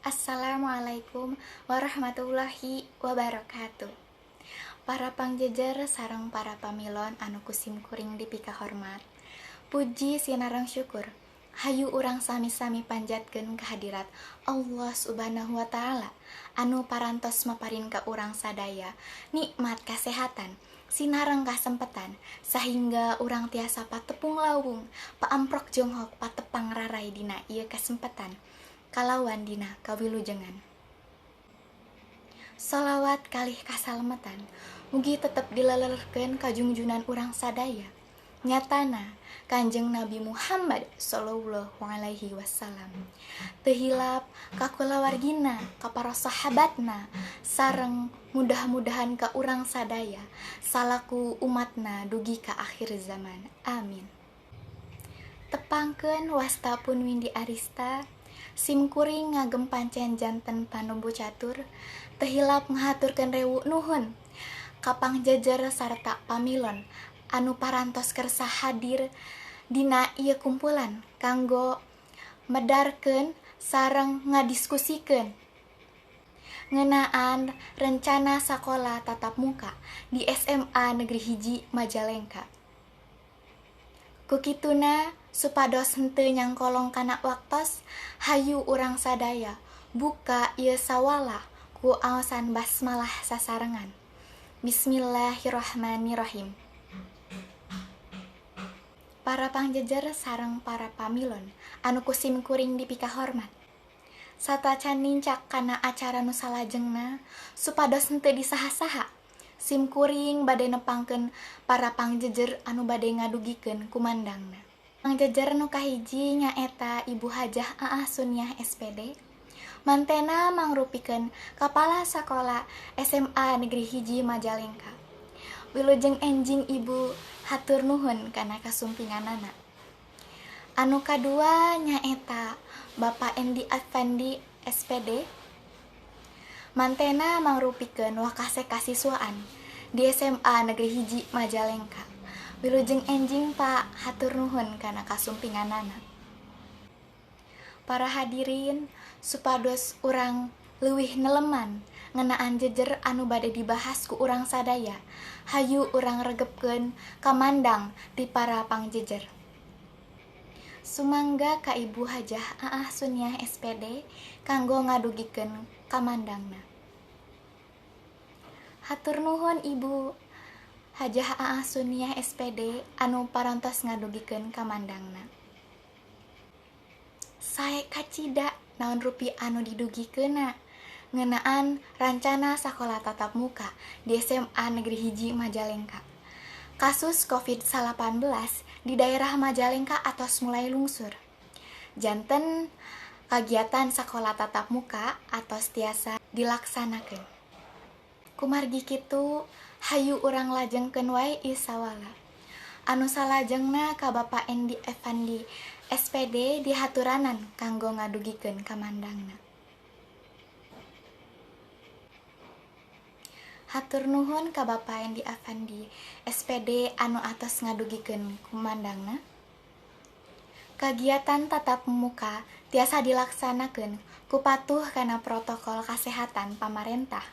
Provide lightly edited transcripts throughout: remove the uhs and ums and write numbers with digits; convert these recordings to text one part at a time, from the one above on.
Assalamualaikum warahmatullahi wabarakatuh. Para pangjejer sareng para pamilon anu kusim kuring dipika hormat. Puji sinareng syukur. Hayu urang sami-sami panjatkeun kehadirat Allah Subhanahu wa taala anu parantos maparin ka urang sadaya nikmat kasehatan, sinareng kasempetan sehingga urang tiasa patepung lawung, paamprok jonghok patepang rarai dina ieu kasempetan. Kalawan dina kawilujengan. Sholawat kalih kasalametan mugi tetep dilelehkeun ka junjunan urang sadaya. Nyatana Kanjeng Nabi Muhammad sallallahu alaihi wasallam teu hilap ka kulawargina, ka para sahabatna, sareng mudah-mudahan ka urang sadaya salaku umatna dugi ka akhir zaman. Amin. Tepangkeun wastapun Windy Arista sim kuring ngagem pancen janten panembu catur teu hilap ngahaturkeun rewu nuhun ka pangjejer sarta pamilon anu parantos kersa hadir dina ieu kumpulan kanggo medarkeun sareng ngadiskusikeun ngeunaan rencana sakola tatap muka di SMA Negeri 1 Majalengka. Kukituna supados henteu nyangkolong kana waktos hayu urang sadaya buka ieu sawala ku aosan basmalah sasarengan. Bismillahirrahmanirrahim. Para pangjejer sareng para pamilon anu kusim kuring dipika hormat. Satacan nincak kana acara nu salajengna supados henteu disaha-saha sim kuring bade nepangkeun para pangjejer anu bade ngadugikeun kumandangna. Pangjejer nu kahiji nyaeta Ibu Hajah A'ah Sunniyah SPD. Mantena mangrupikeun Kepala Sakola SMA Negeri 1 Majalengka. Wilujeng enjing Ibu hatur nuhun kana kasumpinganana. Anu kadua nyaeta Bapak Endi Afandi SPD. Mantena mangrupikeun wakase kasiswaan di SMA Negeri 1 Majalengka. Wilujeng enjing Pak hatur nuhun kana kasumpinganana. Para hadirin supados urang leuwih neleman ngeunaan jejer anu bade dibahas ku urang sadaya. Hayu urang regepkeun kamandang ti para pangjejer. Sumangga ka Ibu Hajah A'ah Sunniyah SPD kanggo ngadugikeun kamandangna. Hatur nuhun Ibu Hajah A'ah Sunniyah SPD anu parantos ngadugikeun kamandangna. Sae kacida naon rupi anu didugikeunna ngeunaan rancana sakola tatap muka di SMA Negeri 1 Majalengka. Kasus COVID-19 di daerah Majalengka atos mulai lungsur. Janten kagiatan sakola tatap muka atos tiasa dilaksanakeun. Kumargi kitu hayu urang lajengkeun wae ieu sawala. Anu salajengna ka Bapak Endi Afandi SPD dihaturanan kanggo ngadugikeun kamandangna. Hatur nuhun ka Bapak Endi Afandi SPD anu atos ngadugikeun kumandangna. Kagiatan tatap muka tiasa dilaksanakeun ku patuh kana protokol kasehatan pamarentah.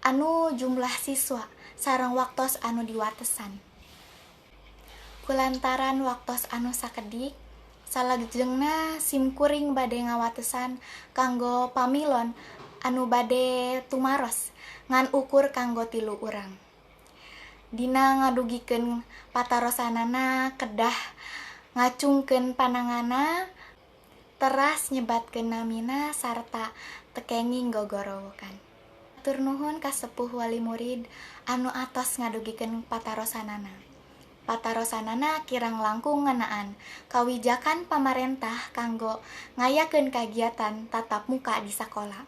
Anu jumlah siswa sareng waktos anu diwatesan. Kulantaran waktos anu sakedik, salajengna sim kuring bade ngawatesan kanggo pamilon anu bade tumaros ngan ukur kanggo 3 urang. Dina ngadugikeun patarosanana kedah ngacungkeun panangana teras nyebatkeun namina sarta tekenging gogorowokan. Hatur nuhun ka sepuh wali murid anu atos ngadugikeun patarosanana. Patarosanana kirang langkung ngeunaan kawijakan pamarentah kanggo ngayakeun kagiatan tatap muka di sakola.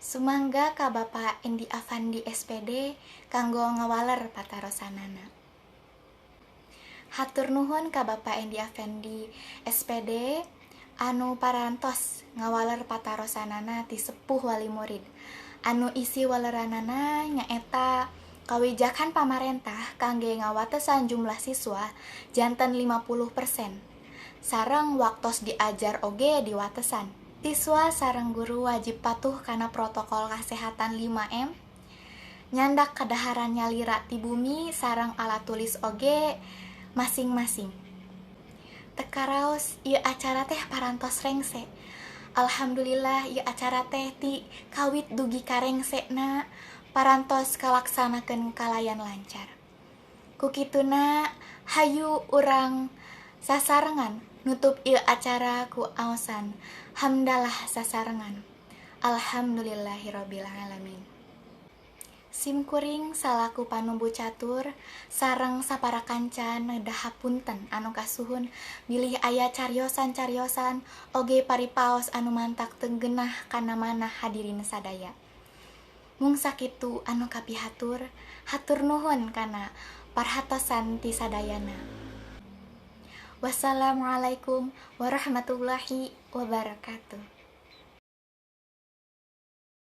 Sumangga ka Bapak Endi Afandi SPD kanggo ngawaler patarosanana. Hatur nuhun ka Bapak Endi Afandi SPD anu parantos ngawaler patarosanana ti sepuh wali murid. Anu isi waleranana nyaeta kawijakan pamarentah kangge ngawatesan jumlah siswa janten 50%. Sareng waktos diajar oge diwatesan. Siswa sareng guru wajib patuh karena protokol kesehatan 5M. Nyandak kadaharan nyalira ti bumi sareng alat tulis oge masing-masing. Tekaraos ieu acara teh parantos rengse. Alhamdulillah ieu acara teh ti kawit dugi karengsena parantos kalaksanakeun kalayan lancar. Kukituna hayu urang sasarengan nutup ieu acara ku aosan hamdalah sasarengan. Alhamdulillahirabbil alamin. Simkuring salaku panumbu catur sareng sapara kancan nedah hapunten anu kasuhun bilih aya cariosan-cariosan oge paripaos anu mantak teu geunah kana manah hadirin sadaya. Mung sakitu anu kapihatur, hatur nuhun kana parhatosan ti sadayana. Wassalamualaikum warahmatullahi wabarakatuh.